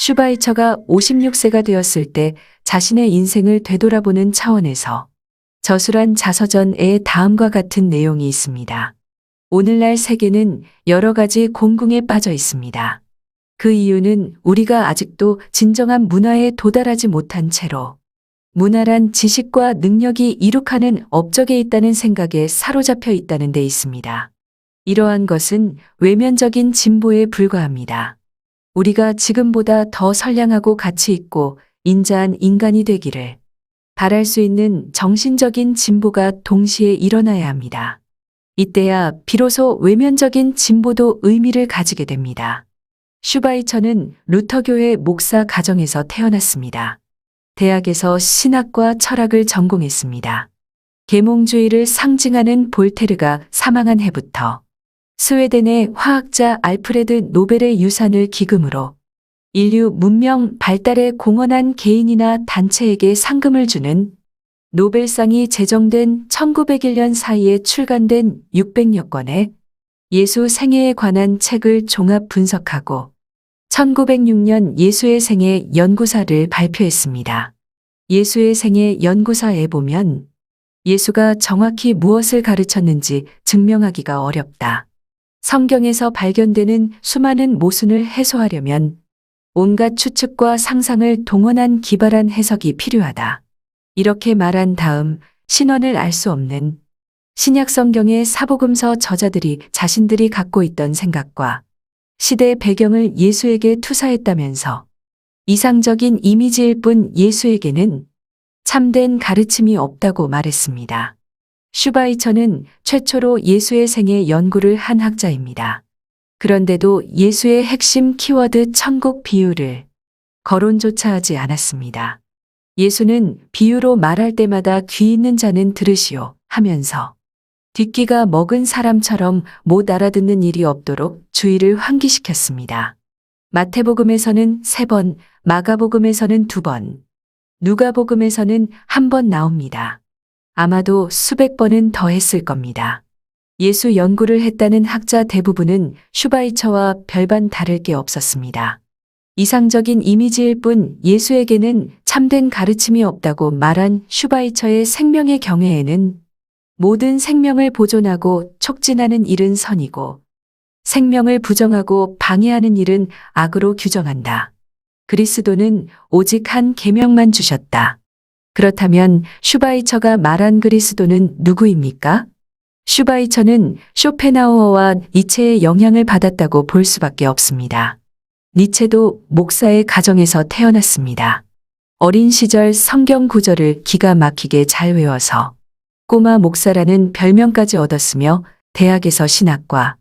슈바이처가 56세가 되었을 때 자신의 인생을 되돌아보는 차원에서 저술한 자서전에 다음과 같은 내용이 있습니다. 오늘날 세계는 여러 가지 곤궁에 빠져 있습니다. 그 이유는 우리가 아직도 진정한 문화에 도달하지 못한 채로 문화란 지식과 능력이 이룩하는 업적에 있다는 생각에 사로잡혀 있다는 데 있습니다. 이러한 것은 외면적인 진보에 불과합니다. 우리가 지금보다 더 선량하고 가치 있고 인자한 인간이 되기를 바랄 수 있는 정신적인 진보가 동시에 일어나야 합니다. 이때야 비로소 외면적인 진보도 의미를 가지게 됩니다. 슈바이처는 루터교회 목사 가정에서 태어났습니다. 대학에서 신학과 철학을 전공했습니다. 계몽주의를 상징하는 볼테르가 사망한 해부터 스웨덴의 화학자 알프레드 노벨의 유산을 기금으로 인류 문명 발달에 공헌한 개인이나 단체에게 상금을 주는 노벨상이 제정된 1901년 사이에 출간된 600여 권의 예수 생애에 관한 책을 종합 분석하고 1906년 예수의 생애 연구사를 발표했습니다. 예수의 생애 연구사에 보면 예수가 정확히 무엇을 가르쳤는지 증명하기가 어렵다. 성경에서 발견되는 수많은 모순을 해소하려면 온갖 추측과 상상을 동원한 기발한 해석이 필요하다. 이렇게 말한 다음 신원을 알 수 없는 신약 성경의 사복음서 저자들이 자신들이 갖고 있던 생각과 시대의 배경을 예수에게 투사했다면서 이상적인 이미지일 뿐 예수에게는 참된 가르침이 없다고 말했습니다. 슈바이처는 최초로 예수의 생애 연구를 한 학자입니다. 그런데도 예수의 핵심 키워드 천국 비유를 거론조차 하지 않았습니다. 예수는 비유로 말할 때마다 귀 있는 자는 들으시오 하면서 뒷귀가 먹은 사람처럼 못 알아듣는 일이 없도록 주의를 환기시켰습니다. 마태복음에서는 3번, 마가복음에서는 2번, 누가복음에서는 1번 나옵니다. 아마도 수백 번은 더 했을 겁니다. 예수 연구를 했다는 학자 대부분은 슈바이처와 별반 다를 게 없었습니다. 이상적인 이미지일 뿐 예수에게는 참된 가르침이 없다고 말한 슈바이처의 생명의 경외에는 모든 생명을 보존하고 촉진하는 일은 선이고 생명을 부정하고 방해하는 일은 악으로 규정한다. 그리스도는 오직 한 계명만 주셨다. 그렇다면 슈바이처가 말한 그리스도는 누구입니까? 슈바이처는 쇼펜하우어와 니체의 영향을 받았다고 볼 수밖에 없습니다. 니체도 목사의 가정에서 태어났습니다. 어린 시절 성경 구절을 기가 막히게 잘 외워서 꼬마 목사라는 별명까지 얻었으며 대학에서 신학과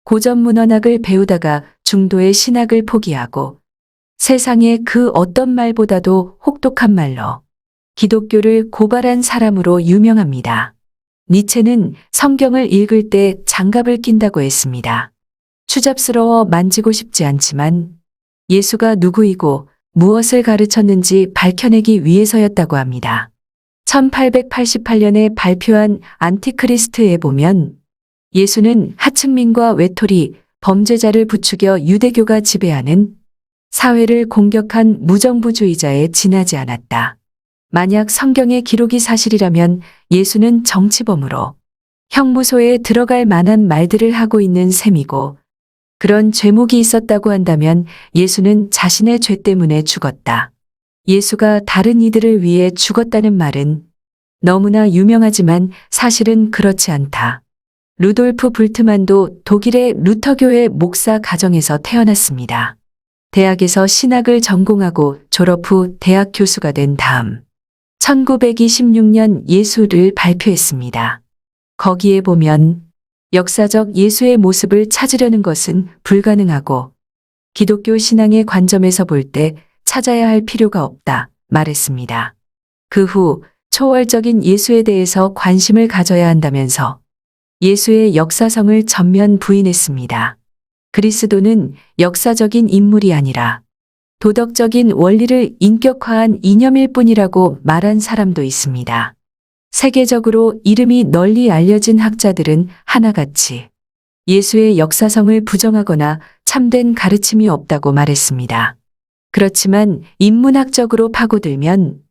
고전 문헌학을 배우다가 중도의 신학을 포기하고 세상의 그 어떤 말보다도 혹독한 말로 기독교를 고발한 사람으로 유명합니다. 니체는 성경을 읽을 때 장갑을 낀다고 했습니다. 추잡스러워 만지고 싶지 않지만 예수가 누구이고 무엇을 가르쳤는지 밝혀내기 위해서였다고 합니다. 1888년에 발표한 안티크리스트에 보면 예수는 하층민과 외톨이, 범죄자를 부추겨 유대교가 지배하는 사회를 공격한 무정부주의자에 지나지 않았다. 만약 성경의 기록이 사실이라면 예수는 정치범으로 형무소에 들어갈 만한 말들을 하고 있는 셈이고 그런 죄목이 있었다고 한다면 예수는 자신의 죄 때문에 죽었다. 예수가 다른 이들을 위해 죽었다는 말은 너무나 유명하지만 사실은 그렇지 않다. 루돌프 불트만도 독일의 루터교회 목사 가정에서 태어났습니다. 대학에서 신학을 전공하고 졸업 후 대학 교수가 된 다음 1926년 예수를 발표했습니다. 거기에 보면 역사적 예수의 모습을 찾으려는 것은 불가능하고 기독교 신앙의 관점에서 볼 때 찾아야 할 필요가 없다 말했습니다. 그 후 초월적인 예수에 대해서 관심을 가져야 한다면서 예수의 역사성을 전면 부인했습니다. 그리스도는 역사적인 인물이 아니라 도덕적인 원리를 인격화한 이념일 뿐이라고 말한 사람도 있습니다. 세계적으로 이름이 널리 알려진 학자들은 하나같이 예수의 역사성을 부정하거나 참된 가르침이 없다고 말했습니다. 그렇지만 인문학적으로 파고들면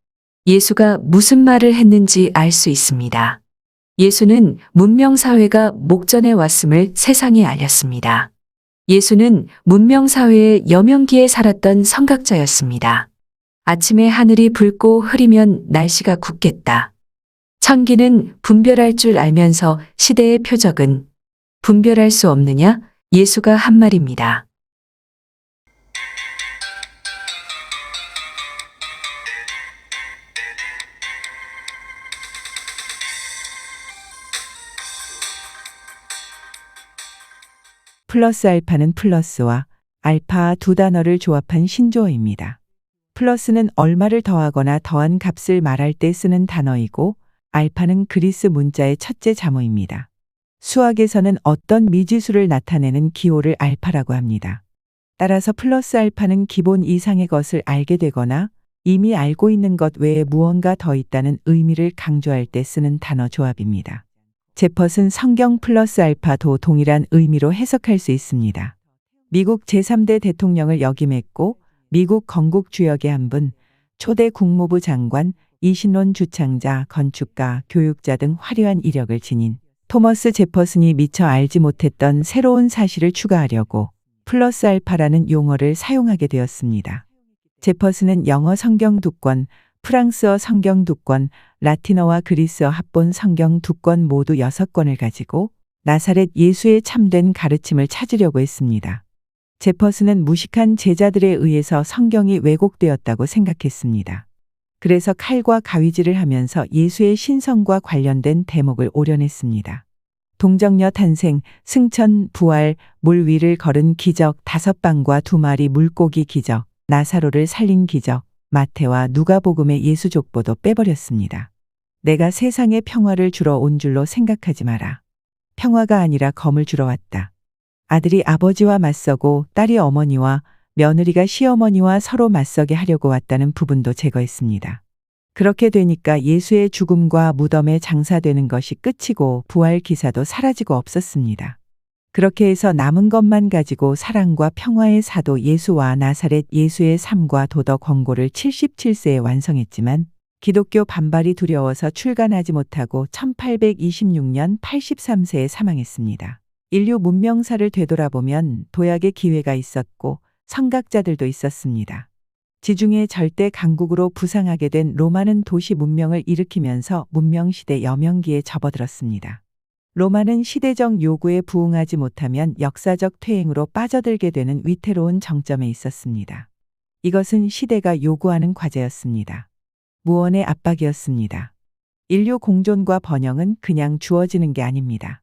예수가 무슨 말을 했는지 알 수 있습니다. 예수는 문명사회가 목전에 왔음을 세상에 알렸습니다. 예수는 문명사회의 여명기에 살았던 선각자였습니다. 아침에 하늘이 붉고 흐리면 날씨가 굳겠다. 천기는 분별할 줄 알면서 시대의 표적은 분별할 수 없느냐? 예수가 한 말입니다. 플러스 알파는 플러스와 알파 두 단어를 조합한 신조어입니다. 플러스는 얼마를 더하거나 더한 값을 말할 때 쓰는 단어이고 알파는 그리스 문자의 첫째 자모입니다. 수학에서는 어떤 미지수를 나타내는 기호를 알파라고 합니다. 따라서 플러스 알파는 기본 이상의 것을 알게 되거나 이미 알고 있는 것 외에 무언가 더 있다는 의미를 강조할 때 쓰는 단어 조합입니다. 제퍼슨 성경 플러스 알파도 동일한 의미로 해석할 수 있습니다. 미국 제3대 대통령을 역임했고 미국 건국 주역의 한 분, 초대 국무부 장관, 이신론 주창자, 건축가, 교육자 등 화려한 이력을 지닌 토머스 제퍼슨이 미처 알지 못했던 새로운 사실을 추가하려고 플러스 알파라는 용어를 사용하게 되었습니다. 제퍼슨은 영어 성경 2권, 프랑스어 성경 2권, 라틴어와 그리스어 합본 성경 2권 모두 6권을 가지고 나사렛 예수의 참된 가르침을 찾으려고 했습니다. 제퍼슨은 무식한 제자들에 의해서 성경이 왜곡되었다고 생각했습니다. 그래서 칼과 가위질을 하면서 예수의 신성과 관련된 대목을 오려냈습니다. 동정녀 탄생, 승천, 부활, 물 위를 걸은 기적, 5빵과 2마리 물고기 기적, 나사로를 살린 기적, 마태와 누가복음의 예수 족보도 빼버렸습니다. 내가 세상에 평화를 주러 온 줄로 생각하지 마라. 평화가 아니라 검을 주러 왔다. 아들이 아버지와 맞서고 딸이 어머니와 며느리가 시어머니와 서로 맞서게 하려고 왔다는 부분도 제거했습니다. 그렇게 되니까 예수의 죽음과 무덤에 장사되는 것이 끝이고 부활 기사도 사라지고 없었습니다. 그렇게 해서 남은 것만 가지고 사랑과 평화의 사도 예수와 나사렛 예수의 삶과 도덕 권고를 77세에 완성했지만 기독교 반발이 두려워서 출간하지 못하고 1826년 83세에 사망했습니다. 인류 문명사를 되돌아보면 도약의 기회가 있었고 선각자들도 있었습니다. 지중해 절대 강국으로 부상하게 된 로마는 도시 문명을 일으키면서 문명시대 여명기에 접어들었습니다. 로마는 시대적 요구에 부응하지 못하면 역사적 퇴행으로 빠져들게 되는 위태로운 정점에 있었습니다. 이것은 시대가 요구하는 과제였습니다. 무언의 압박이었습니다. 인류 공존과 번영은 그냥 주어지는 게 아닙니다.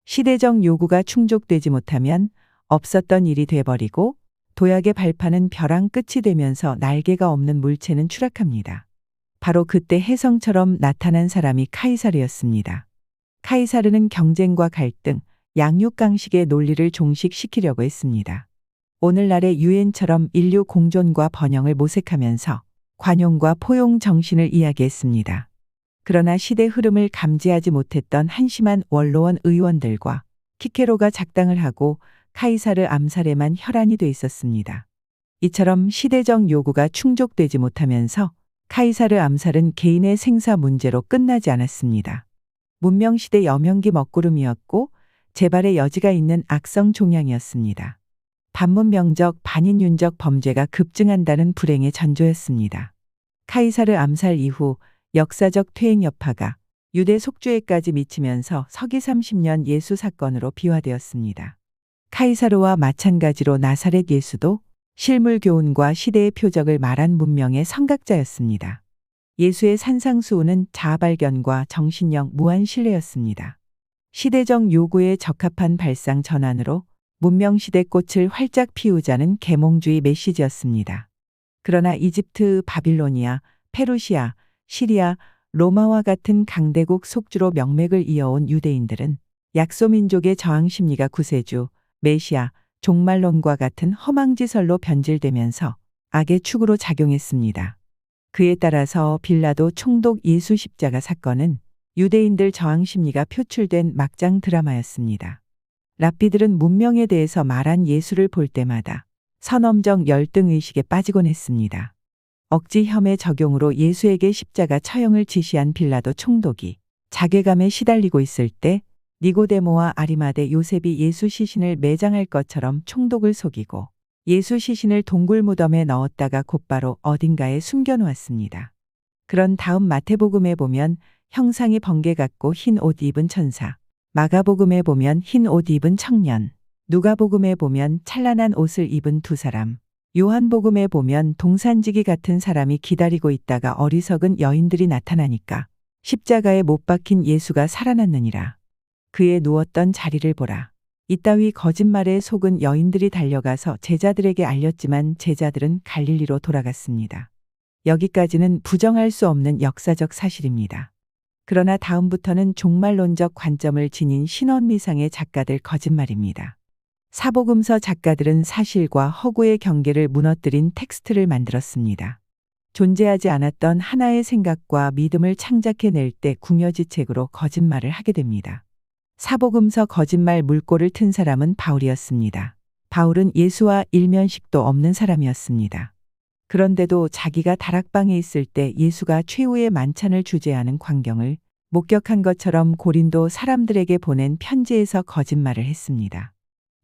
시대적 요구가 충족되지 못하면 없었던 일이 돼버리고 도약의 발판은 벼랑 끝이 되면서 날개가 없는 물체는 추락합니다. 바로 그때 혜성처럼 나타난 사람이 카이사르였습니다. 카이사르는 경쟁과 갈등, 양육강식의 논리를 종식시키려고 했습니다. 오늘날의 유엔처럼 인류 공존과 번영을 모색하면서 관용과 포용 정신을 이야기했습니다. 그러나 시대 흐름을 감지하지 못했던 한심한 원로원 의원들과 키케로가 작당을 하고 카이사르 암살에만 혈안이 돼 있었습니다. 이처럼 시대적 요구가 충족되지 못하면서 카이사르 암살은 개인의 생사 문제로 끝나지 않았습니다. 문명시대 여명기 먹구름이었고 재발의 여지가 있는 악성 종양이었습니다. 반문명적 반인륜적 범죄가 급증한다는 불행의 전조였습니다. 카이사르 암살 이후 역사적 퇴행 여파가 유대 속주에까지 미치면서 서기 30년 예수 사건으로 비화되었습니다. 카이사르와 마찬가지로 나사렛 예수도 실물 교훈과 시대의 표적을 말한 문명의 선각자였습니다. 예수의 산상수훈은 자아발견과 정신력 무한 신뢰였습니다. 시대적 요구에 적합한 발상 전환으로 문명시대 꽃을 활짝 피우자는 계몽주의 메시지였습니다. 그러나 이집트, 바빌로니아, 페르시아, 시리아, 로마와 같은 강대국 속주로 명맥을 이어온 유대인들은 약소민족의 저항 심리가 구세주, 메시아, 종말론과 같은 허망지설로 변질되면서 악의 축으로 작용했습니다. 그에 따라서 빌라도 총독 예수 십자가 사건은 유대인들 저항 심리가 표출된 막장 드라마였습니다. 랍비들은 문명에 대해서 말한 예수를 볼 때마다 선엄정 열등의식에 빠지곤 했습니다. 억지 혐의 적용으로 예수에게 십자가 처형을 지시한 빌라도 총독이 자괴감에 시달리고 있을 때 니고데모와 아리마대 요셉이 예수 시신을 매장할 것처럼 총독을 속이고 예수 시신을 동굴 무덤에 넣었다가 곧바로 어딘가에 숨겨놓았습니다. 그런 다음 마태복음에 보면 형상이 번개 같고 흰 옷 입은 천사, 마가복음에 보면 흰 옷 입은 청년, 누가복음에 보면 찬란한 옷을 입은 두 사람, 요한복음에 보면 동산지기 같은 사람이 기다리고 있다가 어리석은 여인들이 나타나니까 십자가에 못 박힌 예수가 살아났느니라. 그의 누웠던 자리를 보라. 이따위 거짓말에 속은 여인들이 달려가서 제자들에게 알렸지만 제자들은 갈릴리로 돌아갔습니다. 여기까지는 부정할 수 없는 역사적 사실입니다. 그러나 다음부터는 종말론적 관점을 지닌 신원미상의 작가들 거짓말입니다. 사복음서 작가들은 사실과 허구의 경계를 무너뜨린 텍스트를 만들었습니다. 존재하지 않았던 하나의 생각과 믿음을 창작해낼 때 궁여지책으로 거짓말을 하게 됩니다. 사복음서 거짓말 물꼬를 튼 사람은 바울이었습니다. 바울은 예수와 일면식도 없는 사람이었습니다. 그런데도 자기가 다락방에 있을 때 예수가 최후의 만찬을 주재하는 광경을 목격한 것처럼 고린도 사람들에게 보낸 편지에서 거짓말을 했습니다.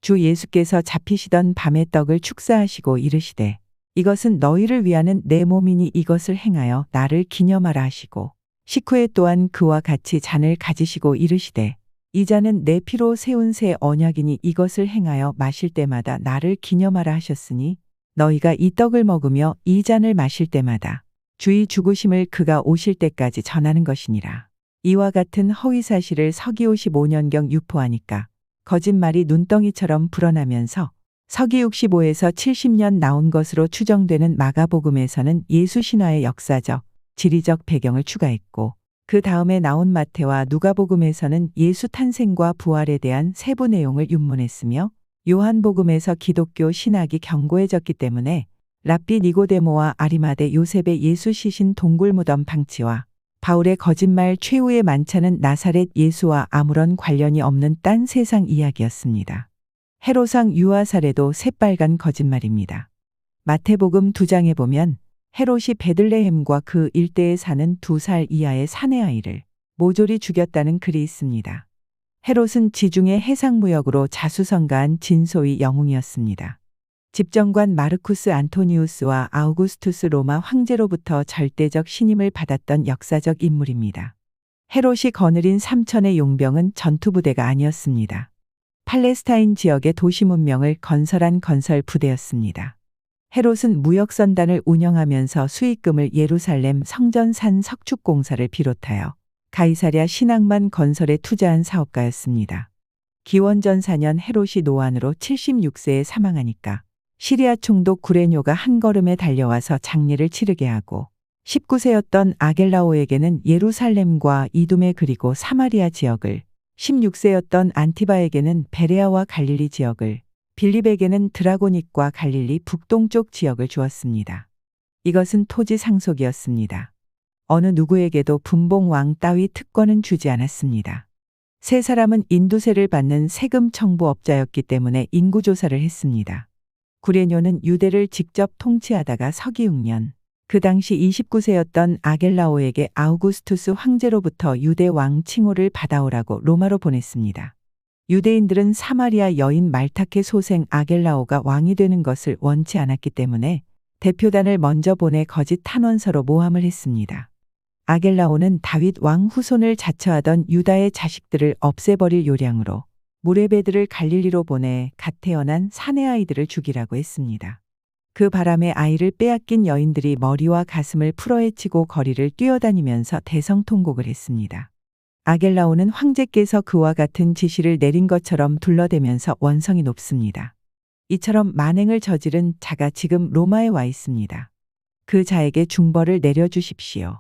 주 예수께서 잡히시던 밤에 떡을 축사하시고 이르시되 이것은 너희를 위하는 내 몸이니 이것을 행하여 나를 기념하라 하시고 식후에 또한 그와 같이 잔을 가지시고 이르시되 이 잔은 내 피로 세운 새 언약이니 이것을 행하여 마실 때마다 나를 기념하라 하셨으니 너희가 이 떡을 먹으며 이 잔을 마실 때마다 주의 죽으심을 그가 오실 때까지 전하는 것이니라. 이와 같은 허위사실을 서기 55년경 유포하니까 거짓말이 눈덩이처럼 불어나면서 서기 65에서 70년 나온 것으로 추정되는 마가복음에서는 예수 신화의 역사적, 지리적 배경을 추가했고 그 다음에 나온 마태와 누가복음에서는 예수 탄생과 부활에 대한 세부 내용을 윤문했으며 요한복음에서 기독교 신학이 견고해졌기 때문에 랍비 니고데모와 아리마대 요셉의 예수 시신 동굴 무덤 방치와 바울의 거짓말 최후의 만찬은 나사렛 예수와 아무런 관련이 없는 딴 세상 이야기였습니다. 헤롯왕 유아 사례도 새빨간 거짓말입니다. 마태복음 2장에 보면 헤롯이 베들레헴과 그 일대에 사는 2살 이하의 사내 아이를 모조리 죽였다는 글이 있습니다. 헤롯은 지중해 해상무역으로 자수성가한 진소의 영웅이었습니다. 집정관 마르쿠스 안토니우스와 아우구스투스 로마 황제로부터 절대적 신임을 받았던 역사적 인물입니다. 헤롯이 거느린 3천의 용병은 전투부대가 아니었습니다. 팔레스타인 지역의 도시 문명을 건설한 건설 부대였습니다. 헤롯은 무역선단을 운영하면서 수익금을 예루살렘 성전산 석축공사를 비롯하여 가이사랴 신앙만 건설에 투자한 사업가였습니다. 기원전 4년 헤롯이 노안으로 76세에 사망하니까 시리아 총독 구레뇨가 한 걸음에 달려와서 장례를 치르게 하고 19세였던 아겔라오에게는 예루살렘과 이두메 그리고 사마리아 지역을, 16세였던 안티바에게는 베레아와 갈릴리 지역을, 빌립에게는 드라고닉과 갈릴리 북동쪽 지역을 주었습니다. 이것은 토지 상속이었습니다. 어느 누구에게도 분봉왕 따위 특권은 주지 않았습니다. 세 사람은 인두세를 받는 세금 청부업자였기 때문에 인구조사를 했습니다. 구레뇨는 유대를 직접 통치하다가 서기 6년, 그 당시 29세였던 아겔라오에게 아우구스투스 황제로부터 유대 왕 칭호를 받아오라고 로마로 보냈습니다. 유대인들은 사마리아 여인 말타케 소생 아겔라오가 왕이 되는 것을 원치 않았기 때문에 대표단을 먼저 보내 거짓 탄원서로 모함을 했습니다. 아겔라오는 다윗 왕 후손을 자처하던 유다의 자식들을 없애버릴 요량으로 무레베들을 갈릴리로 보내 갓 태어난 사내 아이들을 죽이라고 했습니다. 그 바람에 아이를 빼앗긴 여인들이 머리와 가슴을 풀어헤치고 거리를 뛰어다니면서 대성통곡을 했습니다. 아겔라오는 황제께서 그와 같은 지시를 내린 것처럼 둘러대면서 원성이 높습니다. 이처럼 만행을 저지른 자가 지금 로마에 와 있습니다. 그 자에게 중벌을 내려주십시오.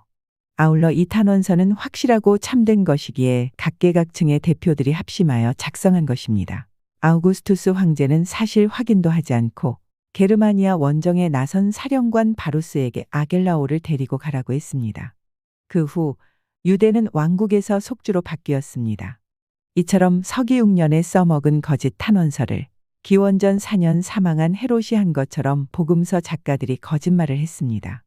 아울러 이 탄원서는 확실하고 참된 것이기에 각계각층의 대표들이 합심하여 작성한 것입니다. 아우구스투스 황제는 사실 확인도 하지 않고 게르마니아 원정에 나선 사령관 바루스에게 아겔라오를 데리고 가라고 했습니다. 그 후 유대는 왕국에서 속주로 바뀌었습니다. 이처럼 서기 6년에 써먹은 거짓 탄원서를 기원전 4년 사망한 헤롯이 한 것처럼 복음서 작가들이 거짓말을 했습니다.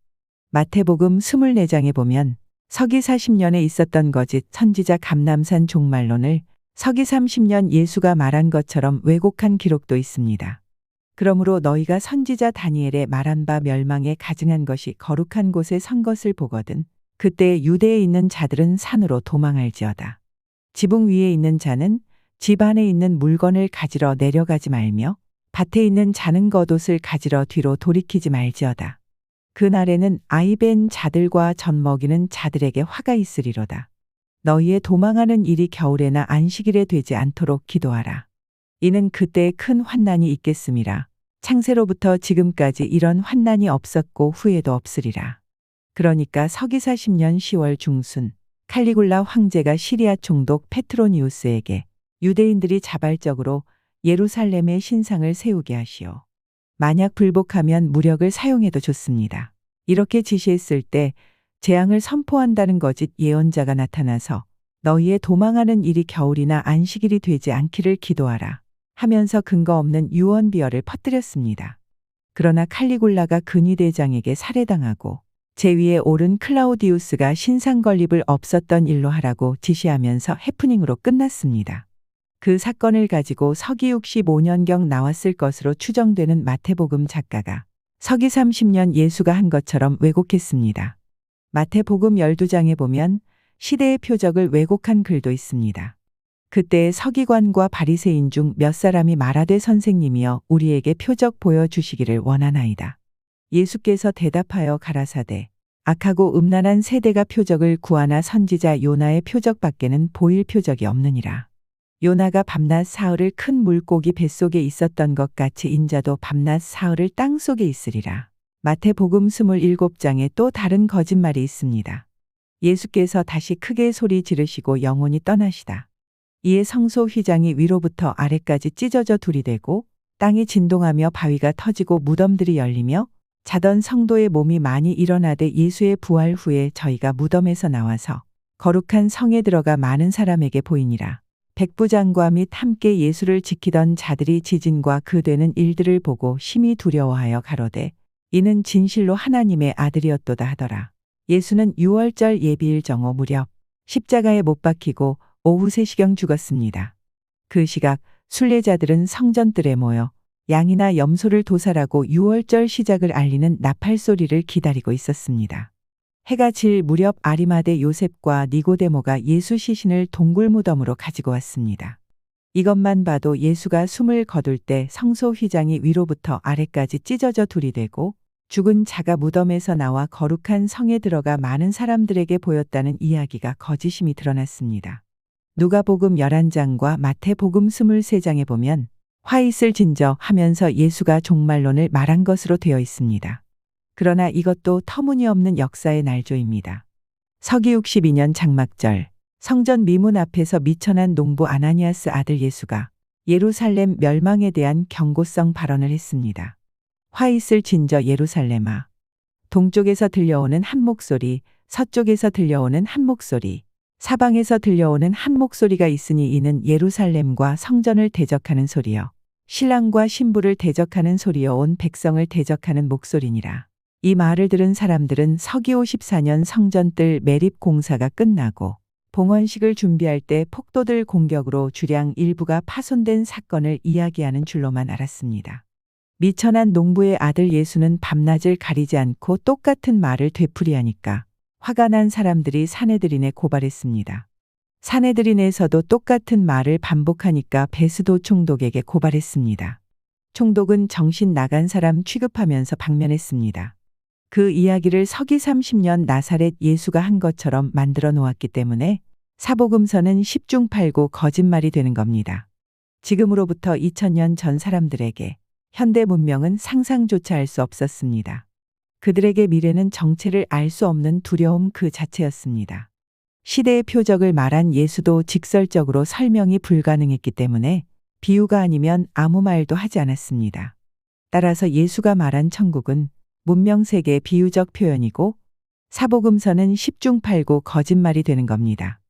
마태복음 24장에 보면 서기 40년에 있었던 거짓 선지자 감람산 종말론을 서기 30년 예수가 말한 것처럼 왜곡한 기록도 있습니다. 그러므로 너희가 선지자 다니엘의 말한 바 멸망에 가증한 것이 거룩한 곳에 선 것을 보거든 그때 유대에 있는 자들은 산으로 도망할지어다. 지붕 위에 있는 자는 집 안에 있는 물건을 가지러 내려가지 말며 밭에 있는 자는 겉옷을 가지러 뒤로 돌이키지 말지어다. 그날에는 아이 벤 자들과 젖 먹이는 자들에게 화가 있으리로다. 너희의 도망하는 일이 겨울에나 안식일에 되지 않도록 기도하라. 이는 그때에 큰 환난이 있겠음이라. 창세로부터 지금까지 이런 환난이 없었고 후에도 없으리라. 그러니까 서기사 10년 10월 중순 칼리굴라 황제가 시리아 총독 페트로니우스에게 유대인들이 자발적으로 예루살렘에 신상을 세우게 하시오. 만약 불복하면 무력을 사용해도 좋습니다. 이렇게 지시했을 때 재앙을 선포한다는 거짓 예언자가 나타나서 너희의 도망하는 일이 겨울이나 안식일이 되지 않기를 기도하라 하면서 근거 없는 유언비어를 퍼뜨렸습니다. 그러나 칼리굴라가 근위대장에게 살해당하고 제위에 오른 클라우디우스가 신상 건립을 없었던 일로 하라고 지시하면서 해프닝으로 끝났습니다. 그 사건을 가지고 서기 65년경 나왔을 것으로 추정되는 마태복음 작가가 서기 30년 예수가 한 것처럼 왜곡했습니다. 마태복음 12장에 보면 시대의 표적을 왜곡한 글도 있습니다. 그때의 서기관과 바리새인 중 몇 사람이 말하되 선생님이여 우리에게 표적 보여주시기를 원하나이다. 예수께서 대답하여 가라사대 악하고 음란한 세대가 표적을 구하나 선지자 요나의 표적밖에는 보일 표적이 없느니라. 요나가 밤낮 사흘을 큰 물고기 뱃속에 있었던 것 같이 인자도 밤낮 사흘을 땅속에 있으리라. 마태복음 27장에 또 다른 거짓말이 있습니다. 예수께서 다시 크게 소리 지르시고 영혼이 떠나시다. 이에 성소 휘장이 위로부터 아래까지 찢어져 둘이 되고 땅이 진동하며 바위가 터지고 무덤들이 열리며 자던 성도의 몸이 많이 일어나되 예수의 부활 후에 저희가 무덤에서 나와서 거룩한 성에 들어가 많은 사람에게 보이니라. 백부장과 및 함께 예수를 지키던 자들이 지진과 그 되는 일들을 보고 심히 두려워하여 가로되 이는 진실로 하나님의 아들이었도다 하더라. 예수는 6월절 예비일 정오 무렵 십자가에 못 박히고 오후 3시경 죽었습니다. 그 시각 순례자들은 성전뜰에 모여 양이나 염소를 도살하고 6월절 시작을 알리는 나팔 소리를 기다리고 있었습니다. 해가 질 무렵 아리마대 요셉과 니고데모가 예수 시신을 동굴 무덤으로 가지고 왔습니다. 이것만 봐도 예수가 숨을 거둘 때 성소 휘장이 위로부터 아래까지 찢어져 둘이 되고 죽은 자가 무덤에서 나와 거룩한 성에 들어가 많은 사람들에게 보였다는 이야기가 거짓임이 드러났습니다. 누가복음 11장과 마태복음 23장에 보면 화 있을 진저 하면서 예수가 종말론을 말한 것으로 되어 있습니다. 그러나 이것도 터무니없는 역사의 날조입니다. 서기 62년 장막절 성전 미문 앞에서 미천한 농부 아나니아스 아들 예수가 예루살렘 멸망에 대한 경고성 발언을 했습니다. 화 있을 진저 예루살렘아. 동쪽에서 들려오는 한 목소리, 서쪽에서 들려오는 한 목소리, 사방에서 들려오는 한 목소리가 있으니 이는 예루살렘과 성전을 대적하는 소리요. 신랑과 신부를 대적하는 소리요 온 백성을 대적하는 목소리니라. 이 말을 들은 사람들은 서기 54년 성전뜰 매립 공사가 끝나고 봉헌식을 준비할 때 폭도들 공격으로 주량 일부가 파손된 사건을 이야기하는 줄로만 알았습니다. 미천한 농부의 아들 예수는 밤낮을 가리지 않고 똑같은 말을 되풀이하니까 화가 난 사람들이 사내들인에 고발했습니다. 사내들인에서도 똑같은 말을 반복하니까 베스도 총독에게 고발했습니다. 총독은 정신 나간 사람 취급하면서 방면했습니다. 그 이야기를 서기 30년 나사렛 예수가 한 것처럼 만들어 놓았기 때문에 사복음서는 10중 8구 거짓말이 되는 겁니다. 지금으로부터 2000년 전 사람들에게 현대 문명은 상상조차 할 수 없었습니다. 그들에게 미래는 정체를 알 수 없는 두려움 그 자체였습니다. 시대의 표적을 말한 예수도 직설적으로 설명이 불가능했기 때문에 비유가 아니면 아무 말도 하지 않았습니다. 따라서 예수가 말한 천국은 문명세계의 비유적 표현이고 사복음서는 10중 8구 거짓말이 되는 겁니다.